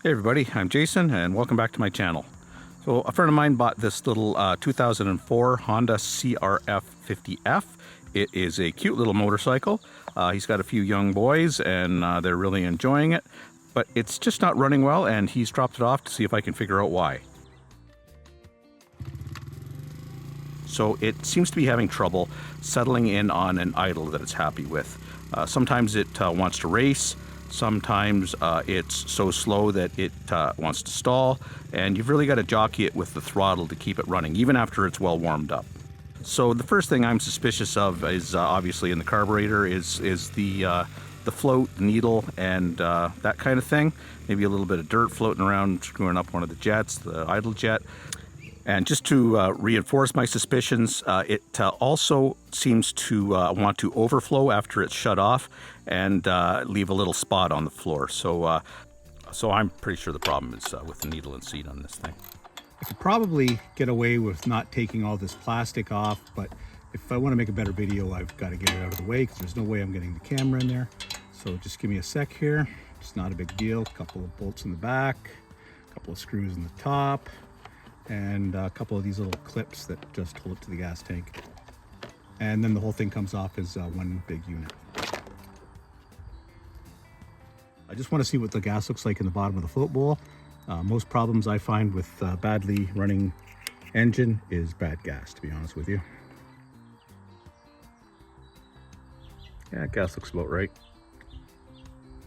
Hey everybody, I'm Jason and welcome back to my channel. So a friend of mine bought this little 2004 Honda CRF 50F. It is a cute little motorcycle. He's got a few young boys and they're really enjoying it, but it's just not running well and he's dropped it off to see if I can figure out why. So it seems to be having trouble settling in on an idle that it's happy with. Sometimes it wants to race. Sometimes it's so slow that it wants to stall, and you've really got to jockey it with the throttle to keep it running, even after it's well warmed up. So the first thing I'm suspicious of is obviously in the carburetor is the float, the needle, and that kind of thing. Maybe a little bit of dirt floating around, screwing up one of the jets, the idle jet. And just to reinforce my suspicions, it also seems to want to overflow after it's shut off and leave a little spot on the floor. So I'm pretty sure the problem is with the needle and seat on this thing. I could probably get away with not taking all this plastic off, but if I want to make a better video, I've got to get it out of the way because there's no way I'm getting the camera in there. So just give me a sec here. It's not a big deal. A couple of bolts in the back, a couple of screws in the top, and a couple of these little clips that just hold it to the gas tank. And then the whole thing comes off as one big unit. I just want to see what the gas looks like in the bottom of the float bowl. Most problems I find with badly running engine is bad gas, to be honest with you. Yeah, gas looks about right.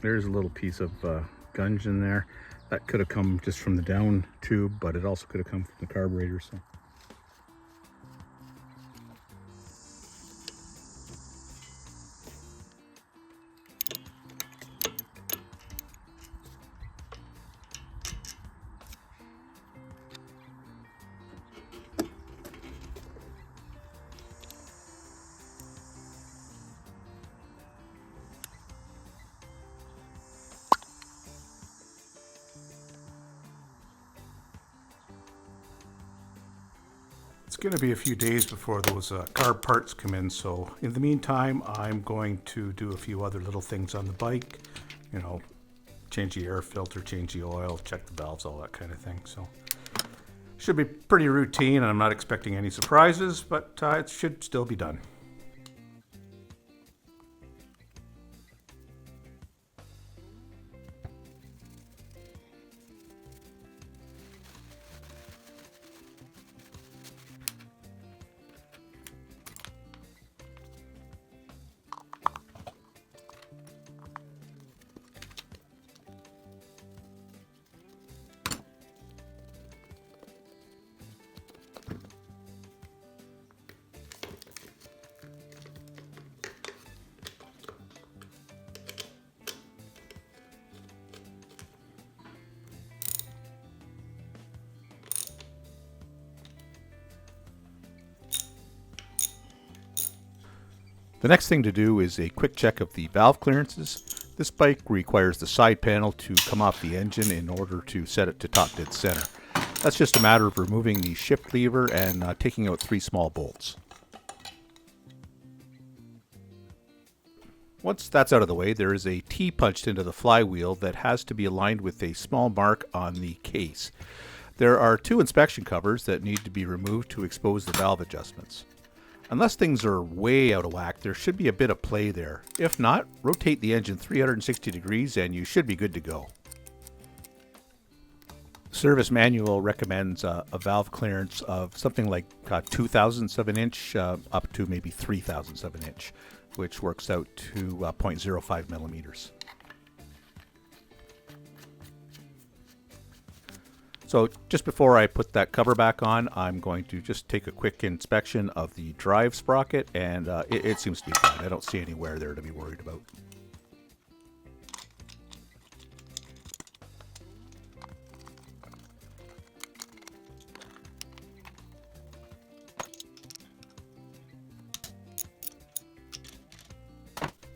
There's a little piece of gunge in there. That could have come just from the down tube, but it also could have come from the carburetor. So. It's going to be a few days before those carb parts come in, so in the meantime I'm going to do a few other little things on the bike, you know, change the air filter, change the oil, check the valves, all that kind of thing. So should be pretty routine and I'm not expecting any surprises, but it should still be done. The next thing to do is a quick check of the valve clearances. This bike requires the side panel to come off the engine in order to set it to top dead center. That's just a matter of removing the shift lever and taking out 3 small bolts. Once that's out of the way, there is a T punched into the flywheel that has to be aligned with a small mark on the case. There are 2 inspection covers that need to be removed to expose the valve adjustments. Unless things are way out of whack, there should be a bit of play there. If not, rotate the engine 360 degrees and you should be good to go. Service manual recommends a valve clearance of something like 2/1000 of an inch up to maybe 3/1000 of an inch, which works out to 0.05 millimeters. So just before I put that cover back on, I'm going to just take a quick inspection of the drive sprocket, and it seems to be fine. I don't see any wear there to be worried about.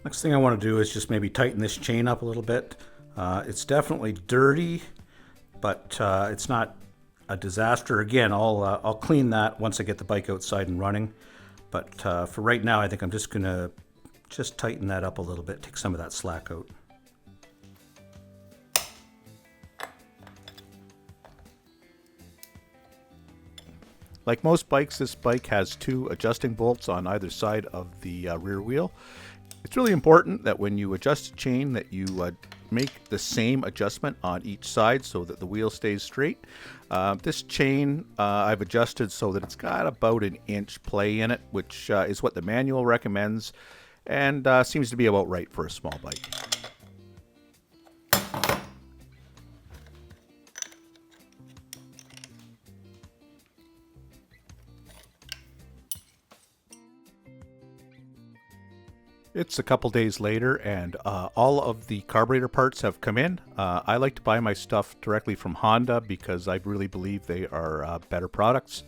Next thing I want to do is just maybe tighten this chain up a little bit. It's definitely dirty, but it's not a disaster. Again, I'll clean that once I get the bike outside and running. But for right now, I think I'm just gonna tighten that up a little bit, take some of that slack out. Like most bikes, this bike has 2 adjusting bolts on either side of the rear wheel. It's really important that when you adjust the chain that you make the same adjustment on each side so that the wheel stays straight. This chain I've adjusted so that it's got about an inch play in it, which is what the manual recommends, and seems to be about right for a small bike. It's a couple days later, and all of the carburetor parts have come in. I like to buy my stuff directly from Honda because I really believe they are better products.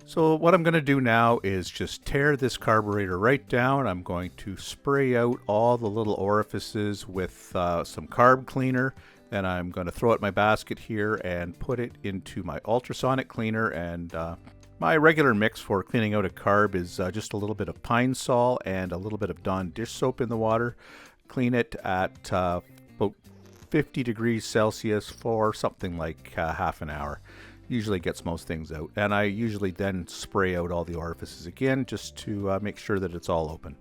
So what I'm going to do now is just tear this carburetor right down. I'm going to spray out all the little orifices with some carb cleaner. Then I'm going to throw it in my basket here and put it into my ultrasonic cleaner. And my regular mix for cleaning out a carb is just a little bit of Pine Sol and a little bit of Dawn dish soap in the water. Clean it at about 50 degrees Celsius for something like half an hour. Usually gets most things out. And I usually then spray out all the orifices again just to make sure that it's all open.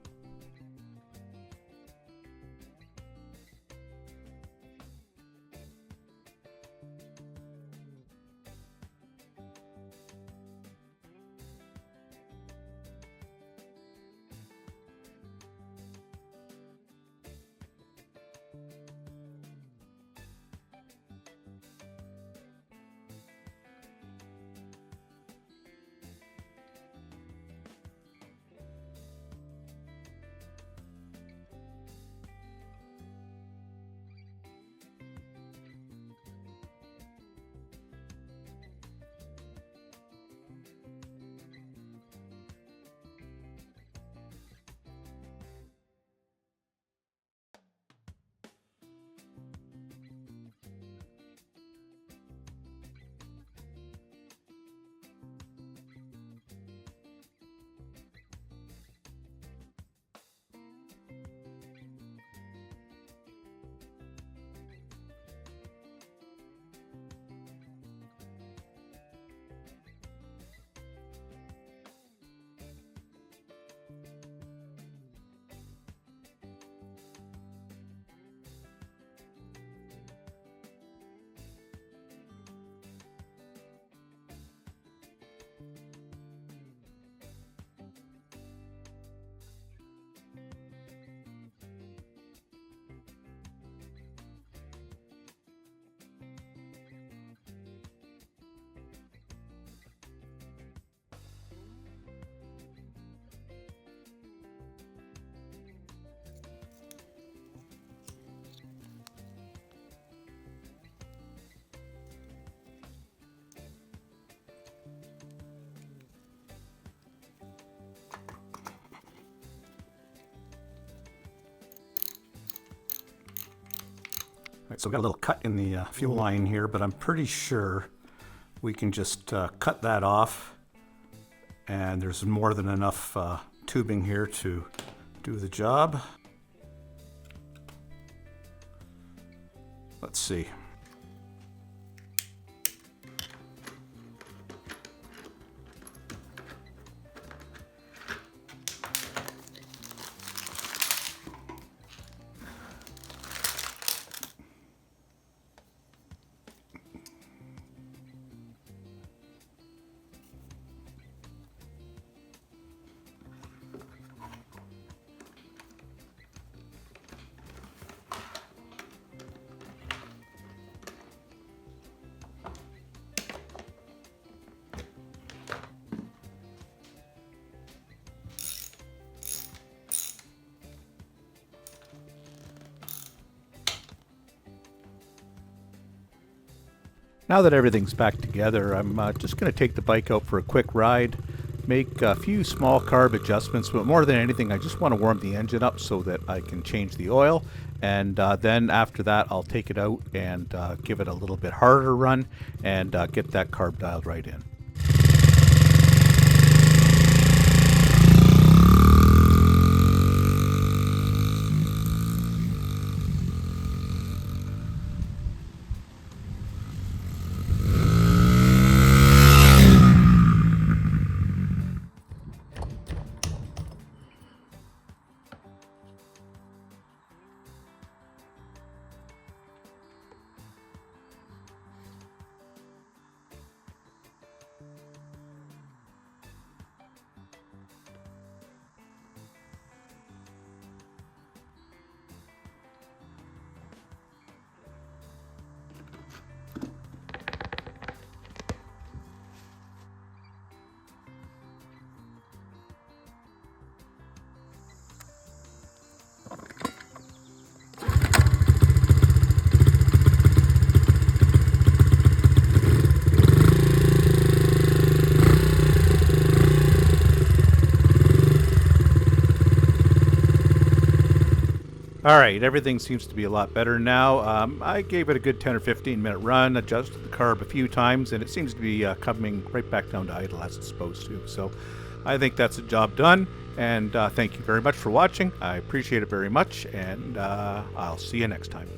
Right, so we've got a little cut in the fuel line here, but I'm pretty sure we can just cut that off, and there's more than enough tubing here to do the job. Let's see. Now that everything's back together, I'm just going to take the bike out for a quick ride, make a few small carb adjustments, but more than anything, I just want to warm the engine up so that I can change the oil. And then after that, I'll take it out and give it a little bit harder run and get that carb dialed right in. All right, everything seems to be a lot better now. I gave it a good 10 or 15 minute run, adjusted the carb a few times, and it seems to be coming right back down to idle as it's supposed to. So I think that's a job done, and thank you very much for watching. I appreciate it very much, and I'll see you next time.